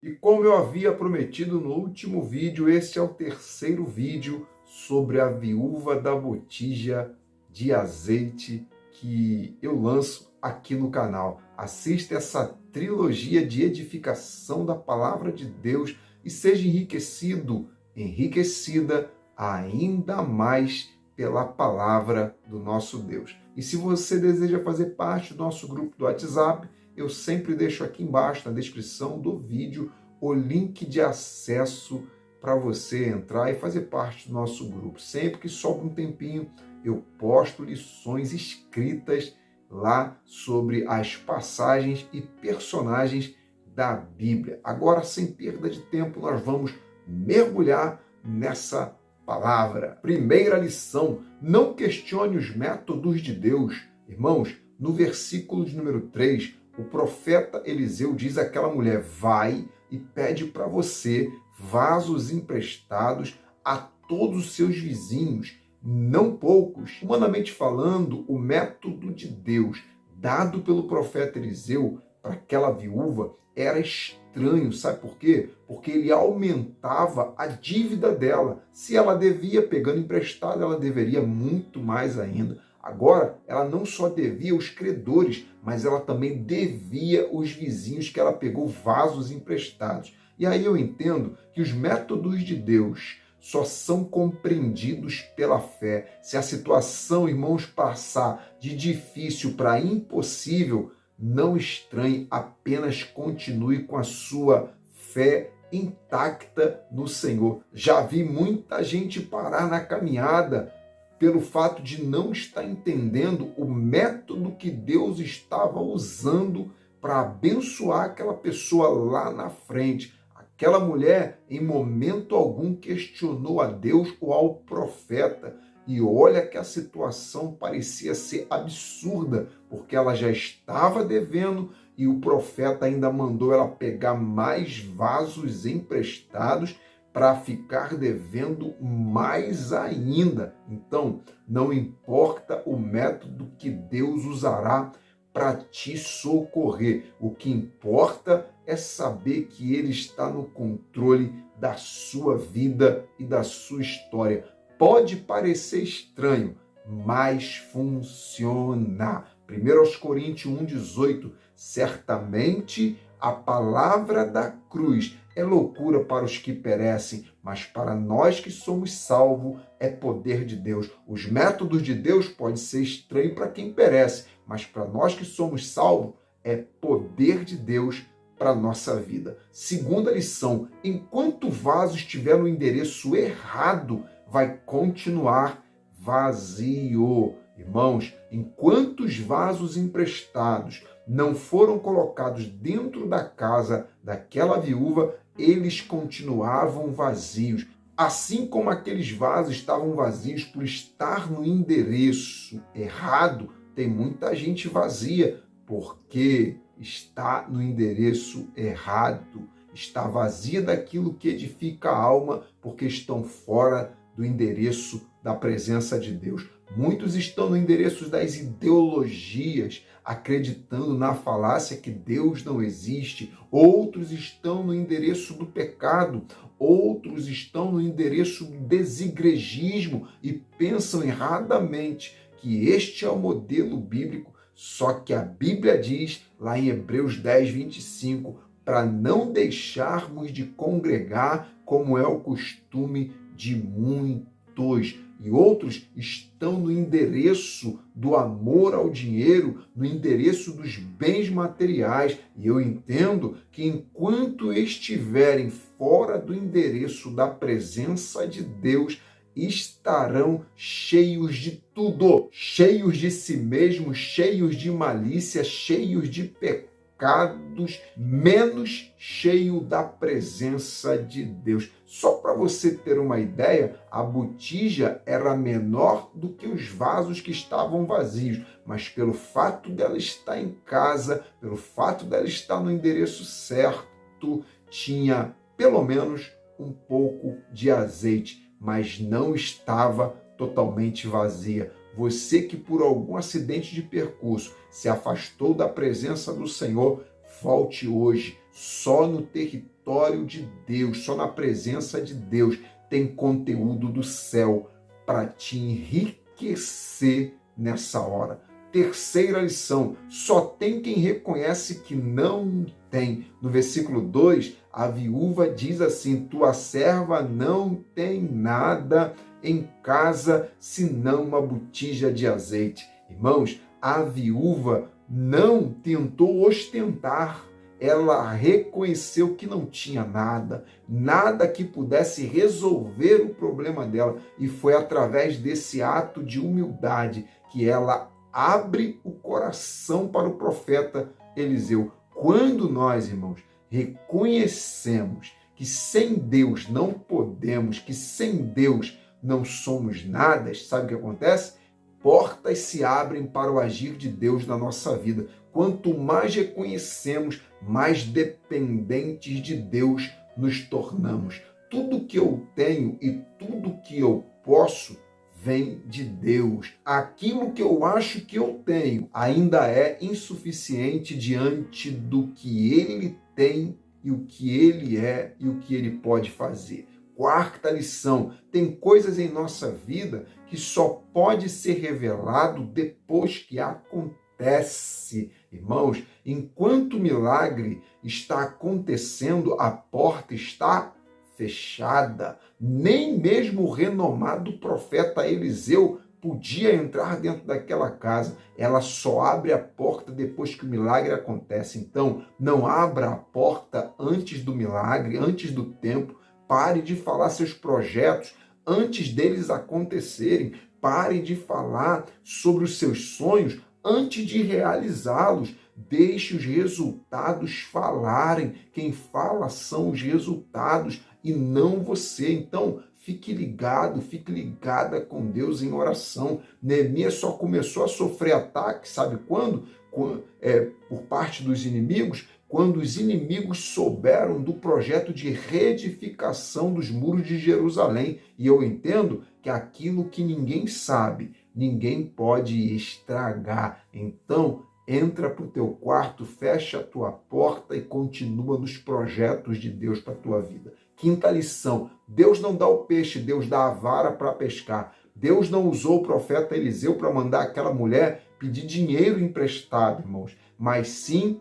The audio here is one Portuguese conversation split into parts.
E como eu havia prometido no último vídeo, este é o terceiro vídeo sobre a viúva da botija de azeite que eu lanço aqui no canal. Assista essa trilogia de edificação da palavra de Deus e seja enriquecido, enriquecida ainda mais pela palavra do nosso Deus. E se você deseja fazer parte do nosso grupo do WhatsApp, eu sempre deixo aqui embaixo na descrição do vídeo o link de acesso para você entrar e fazer parte do nosso grupo. Sempre que sobra um tempinho, eu posto lições escritas lá sobre as passagens e personagens da Bíblia. Agora, sem perda de tempo, nós vamos mergulhar nessa palavra. Primeira lição: não questione os métodos de Deus. Irmãos, no versículo de número 3, o profeta Eliseu diz àquela mulher: vai e pede para você vasos emprestados a todos os seus vizinhos, não poucos. Humanamente falando, o método de Deus dado pelo profeta Eliseu para aquela viúva era estranho, sabe por quê? Porque ele aumentava a dívida dela. Se ela devia, pegando emprestado, ela deveria muito mais ainda. Agora, ela não só devia os credores, mas ela também devia os vizinhos que ela pegou vasos emprestados. E aí eu entendo que os métodos de Deus só são compreendidos pela fé. Se a situação, irmãos, passar de difícil para impossível, não estranhe, apenas continue com a sua fé intacta no Senhor. Já vi muita gente parar na caminhada pelo fato de não estar entendendo o método que Deus estava usando para abençoar aquela pessoa lá na frente. Aquela mulher, em momento algum, questionou a Deus ou ao profeta. E olha que a situação parecia ser absurda, porque ela já estava devendo e o profeta ainda mandou ela pegar mais vasos emprestados para ficar devendo mais ainda. Então, não importa o método que Deus usará para te socorrer. O que importa é saber que Ele está no controle da sua vida e da sua história. Pode parecer estranho, mas funciona. 1 Coríntios 1,18, certamente a palavra da cruz é loucura para os que perecem, mas para nós que somos salvos é poder de Deus. Os métodos de Deus podem ser estranhos para quem perece, mas para nós que somos salvos é poder de Deus para a nossa vida. Segunda lição: enquanto o vaso estiver no endereço errado, vai continuar vazio. Irmãos, enquanto os vasos emprestados não foram colocados dentro da casa daquela viúva, eles continuavam vazios. Assim como aqueles vasos estavam vazios por estar no endereço errado, tem muita gente vazia porque está no endereço errado. Está vazia daquilo que edifica a alma porque estão fora do endereço da presença de Deus. Muitos estão no endereço das ideologias, acreditando na falácia que Deus não existe. Outros estão no endereço do pecado. Outros estão no endereço do desigrejismo e pensam erradamente que este é o modelo bíblico. Só que a Bíblia diz, lá em Hebreus 10, 25, para não deixarmos de congregar, como é o costume de muitos. E outros estão no endereço do amor ao dinheiro, no endereço dos bens materiais. E eu entendo que enquanto estiverem fora do endereço da presença de Deus, estarão cheios de tudo, cheios de si mesmos, cheios de malícia, cheios de pecados, menos cheio da presença de Deus. Só para você ter uma ideia, a botija era menor do que os vasos que estavam vazios, mas pelo fato dela estar em casa, pelo fato dela estar no endereço certo, tinha pelo menos um pouco de azeite, mas não estava totalmente vazia. Você que por algum acidente de percurso se afastou da presença do Senhor, volte hoje. Só no território repositório de Deus, só na presença de Deus tem conteúdo do céu para te enriquecer nessa hora. Terceira lição, só tem quem reconhece que não tem. No versículo 2, a viúva diz assim: tua serva não tem nada em casa senão uma botija de azeite. Irmãos, a viúva não tentou ostentar, ela reconheceu que não tinha nada, nada que pudesse resolver o problema dela, e foi através desse ato de humildade que ela abre o coração para o profeta Eliseu. Quando nós, irmãos, reconhecemos que sem Deus não podemos, que sem Deus não somos nada, sabe o que acontece? Portas se abrem para o agir de Deus na nossa vida. Quanto mais reconhecemos, mais dependentes de Deus nos tornamos. Tudo que eu tenho e tudo que eu posso vem de Deus. Aquilo que eu acho que eu tenho ainda é insuficiente diante do que Ele tem e o que Ele é e o que Ele pode fazer. Quarta lição, tem coisas em nossa vida que só pode ser revelado depois que acontece. Irmãos, enquanto o milagre está acontecendo, a porta está fechada. Nem mesmo o renomado profeta Eliseu podia entrar dentro daquela casa. Ela só abre a porta depois que o milagre acontece. Então, não abra a porta antes do milagre, antes do tempo. Pare de falar seus projetos antes deles acontecerem. Pare de falar sobre os seus sonhos antes de realizá-los. Deixe os resultados falarem. Quem fala são os resultados e não você. Então, fique ligado, fique ligada com Deus em oração. Neemias só começou a sofrer ataque, sabe quando? Por parte dos inimigos, quando os inimigos souberam do projeto de reedificação dos muros de Jerusalém. E eu entendo que aquilo que ninguém sabe, ninguém pode estragar. Então, entra para o teu quarto, fecha a tua porta e continua nos projetos de Deus para a tua vida. Quinta lição, Deus não dá o peixe, Deus dá a vara para pescar. Deus não usou o profeta Eliseu para mandar aquela mulher pedir dinheiro emprestado, irmãos, mas sim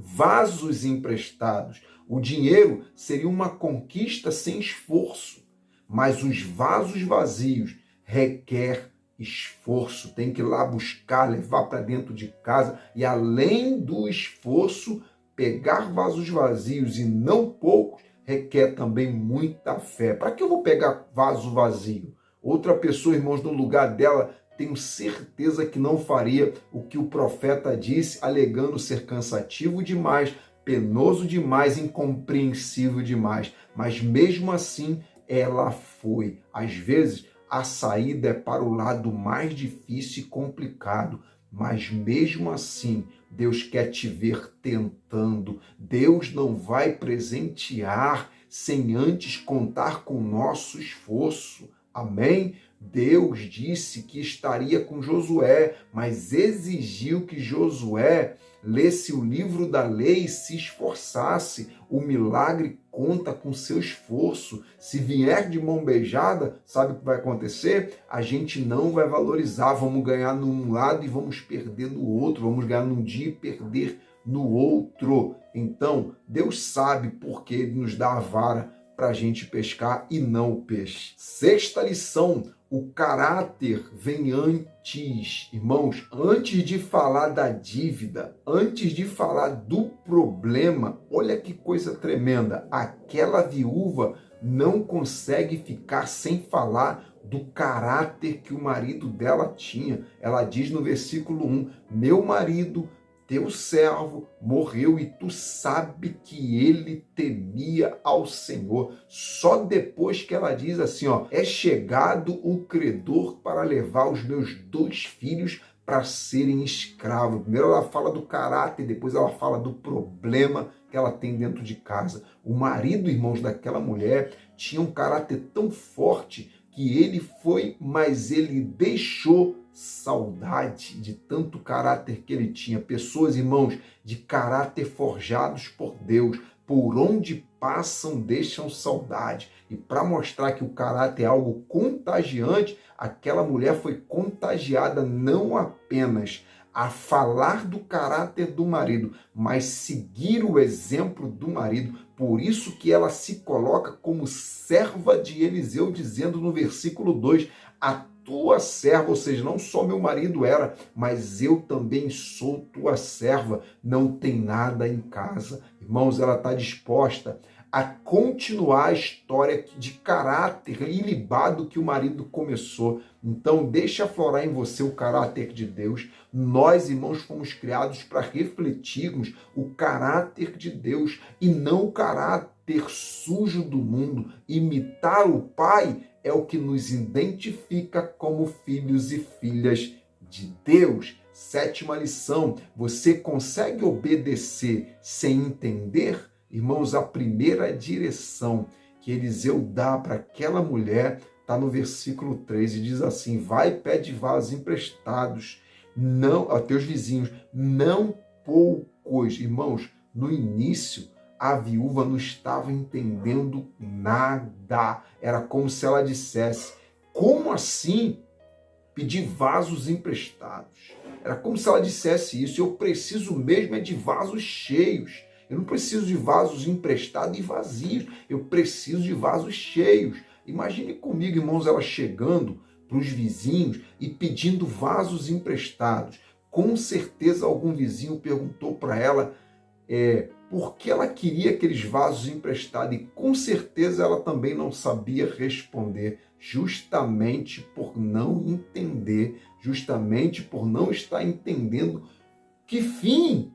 vasos emprestados. O dinheiro seria uma conquista sem esforço, mas os vasos vazios requer esforço. Tem que ir lá buscar, levar para dentro de casa e, além do esforço, pegar vasos vazios e não poucos, requer também muita fé. Para que eu vou pegar vaso vazio? Outra pessoa, irmãos, no lugar dela, tenho certeza que não faria o que o profeta disse, alegando ser cansativo demais, penoso demais, incompreensível demais. Mas mesmo assim, ela foi. Às vezes, a saída é para o lado mais difícil e complicado, mas mesmo assim, Deus quer te ver tentando. Deus não vai presentear sem antes contar com o nosso esforço. Amém? Deus disse que estaria com Josué, mas exigiu que Josué lesse o livro da lei e se esforçasse. O milagre conta com seu esforço. Se vier de mão beijada, sabe o que vai acontecer? A gente não vai valorizar. Vamos ganhar num lado e vamos perder no outro. Vamos ganhar num dia e perder no outro. Então, Deus sabe por que Ele nos dá a vara para a gente pescar e não o peixe. Sexta lição, o caráter vem antes. Irmãos, antes de falar da dívida, antes de falar do problema, olha que coisa tremenda, aquela viúva não consegue ficar sem falar do caráter que o marido dela tinha. Ela diz no versículo 1, meu marido, teu servo morreu e tu sabe que ele temia ao Senhor. Só depois que ela diz assim, é chegado o credor para levar os meus 2 filhos para serem escravos. Primeiro ela fala do caráter, depois ela fala do problema que ela tem dentro de casa. O marido, irmãos, daquela mulher tinha um caráter tão forte que ele foi, mas ele deixou saudade de tanto caráter que ele tinha. Pessoas, irmãos, de caráter forjados por Deus, por onde passam deixam saudade. E para mostrar que o caráter é algo contagiante, aquela mulher foi contagiada não apenas a falar do caráter do marido, mas seguir o exemplo do marido. Por isso que ela se coloca como serva de Eliseu, dizendo no versículo 2, a tua serva, ou seja, não só meu marido era, mas eu também sou tua serva, não tem nada em casa. Irmãos, ela está disposta a continuar a história de caráter ilibado que o marido começou. Então, deixe aflorar em você o caráter de Deus. Nós, irmãos, fomos criados para refletirmos o caráter de Deus e não o caráter sujo do mundo. Imitar o Pai é o que nos identifica como filhos e filhas de Deus. Sétima lição: você consegue obedecer sem entender? Irmãos, a primeira direção que Eliseu dá para aquela mulher está no versículo 3 e diz assim: vai, pede vasos emprestados não, a teus vizinhos, não poucos. Irmãos, no início, a viúva não estava entendendo nada. Era como se ela dissesse: como assim pedir vasos emprestados? Era como se ela dissesse isso: eu preciso mesmo é de vasos cheios. Eu não preciso de vasos emprestados e vazios. Eu preciso de vasos cheios. Imagine comigo, irmãos, ela chegando para os vizinhos e pedindo vasos emprestados. Com certeza algum vizinho perguntou para ela por que ela queria aqueles vasos emprestados, e com certeza ela também não sabia responder, justamente por não entender, justamente por não estar entendendo que fim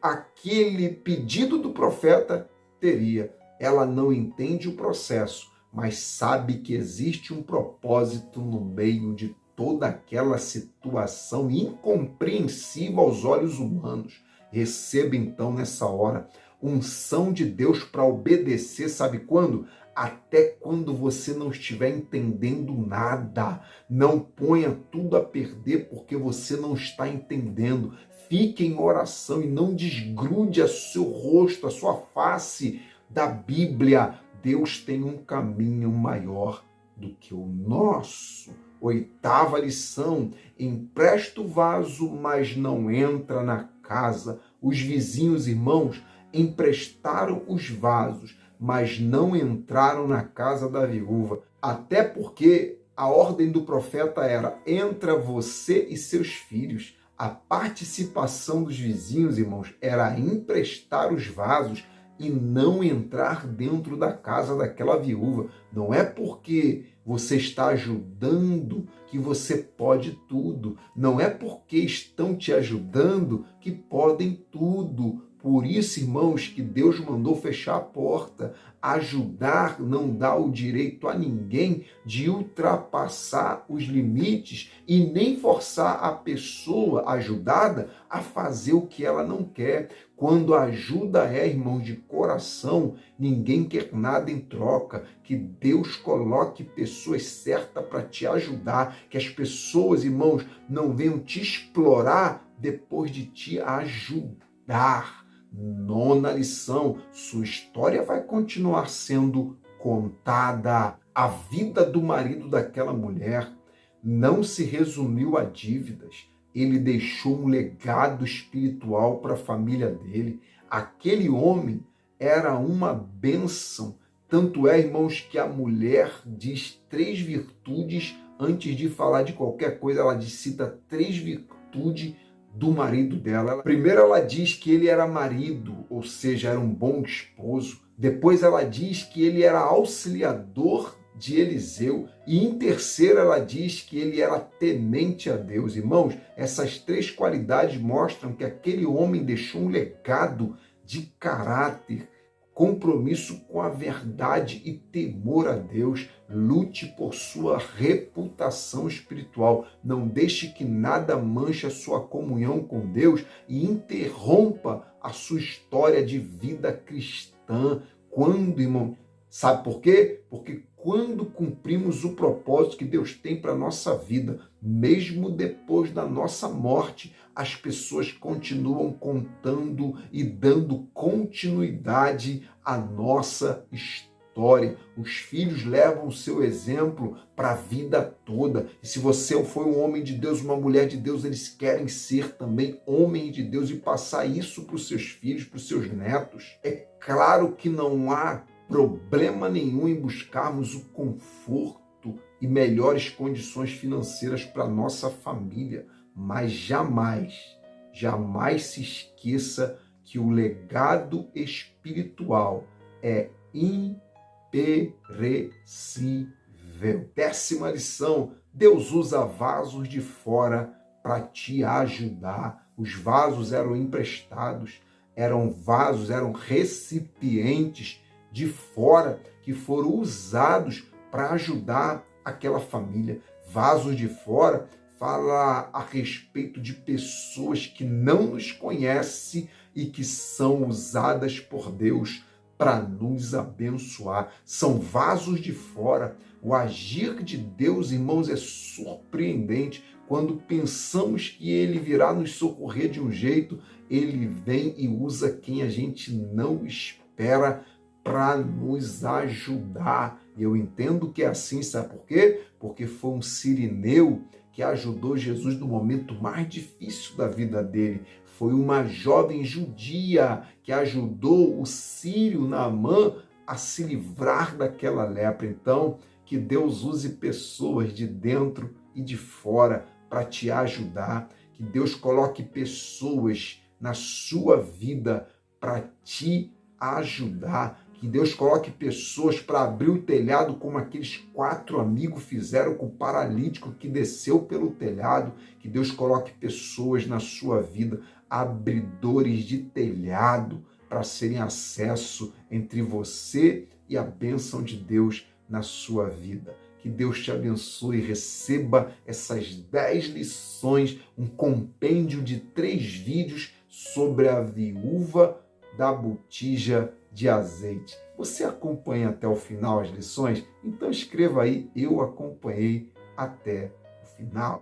aquele pedido do profeta teria. Ela não entende o processo, mas sabe que existe um propósito no meio de toda aquela situação incompreensível aos olhos humanos. Receba então nessa hora unção de Deus para obedecer, sabe quando? Até quando você não estiver entendendo nada. Não ponha tudo a perder porque você não está entendendo. Fique em oração e não desgrude o seu rosto, a sua face da Bíblia. Deus tem um caminho maior do que o nosso. Oitava lição: empresta o vaso, mas não entra na casa. Os vizinhos, irmãos, emprestaram os vasos, mas não entraram na casa da viúva. Até porque a ordem do profeta era: entra você e seus filhos. A participação dos vizinhos, irmãos, era emprestar os vasos e não entrar dentro da casa daquela viúva. Não é porque você está ajudando que você pode tudo. Não é porque estão te ajudando que podem tudo. Por isso, irmãos, que Deus mandou fechar a porta. Ajudar não dá o direito a ninguém de ultrapassar os limites e nem forçar a pessoa ajudada a fazer o que ela não quer. Quando a ajuda irmãos, de coração, ninguém quer nada em troca. Que Deus coloque pessoas certas para te ajudar. Que as pessoas, irmãos, não venham te explorar depois de te ajudar. Nona lição: sua história vai continuar sendo contada. A vida do marido daquela mulher não se resumiu a dívidas. Ele deixou um legado espiritual para a família dele. Aquele homem era uma bênção. Tanto é, irmãos, que a mulher diz 3 virtudes antes de falar de qualquer coisa. Ela cita 3 virtudes do marido dela. Primeiro ela diz que ele era marido, ou seja, era um bom esposo. Depois ela diz que ele era auxiliador de Eliseu. E em terceiro ela diz que ele era temente a Deus. Irmãos, essas 3 qualidades mostram que aquele homem deixou um legado de caráter, compromisso com a verdade e temor a Deus. Lute por sua reputação espiritual. Não deixe que nada manche a sua comunhão com Deus e interrompa a sua história de vida cristã. Quando, irmão? Sabe por quê? Porque quando cumprimos o propósito que Deus tem para a nossa vida, mesmo depois da nossa morte, as pessoas continuam contando e dando continuidade à nossa história. Os filhos levam o seu exemplo para a vida toda. E se você foi um homem de Deus, uma mulher de Deus, eles querem ser também homens de Deus e passar isso para os seus filhos, para os seus netos. É claro que não há problema nenhum em buscarmos o conforto e melhores condições financeiras para a nossa família, mas jamais se esqueça que o legado espiritual é imperecível. 10ª lição: Deus usa vasos de fora para te ajudar. Os vasos eram emprestados, eram recipientes de fora que foram usados para ajudar aquela família. Vasos de fora fala a respeito de pessoas que não nos conhecem e que são usadas por Deus para nos abençoar. São vasos de fora. O agir de Deus, irmãos, é surpreendente. Quando pensamos que Ele virá nos socorrer de um jeito, Ele vem e usa quem a gente não espera para nos ajudar. E eu entendo que é assim, sabe por quê? Porque foi um sirineu que ajudou Jesus no momento mais difícil da vida dele. Foi uma jovem judia que ajudou o sírio Naamã a se livrar daquela lepra. Então, que Deus use pessoas de dentro e de fora para te ajudar. Que Deus coloque pessoas na sua vida para te ajudar. Que Deus coloque pessoas para abrir o telhado, como aqueles 4 amigos fizeram com o paralítico que desceu pelo telhado. Que Deus coloque pessoas na sua vida, abridores de telhado, para serem acesso entre você e a bênção de Deus na sua vida. Que Deus te abençoe e receba essas 10 lições, um compêndio de 3 vídeos sobre a viúva da botija de azeite. Você acompanha até o final as lições? Então escreva aí, eu acompanhei até o final.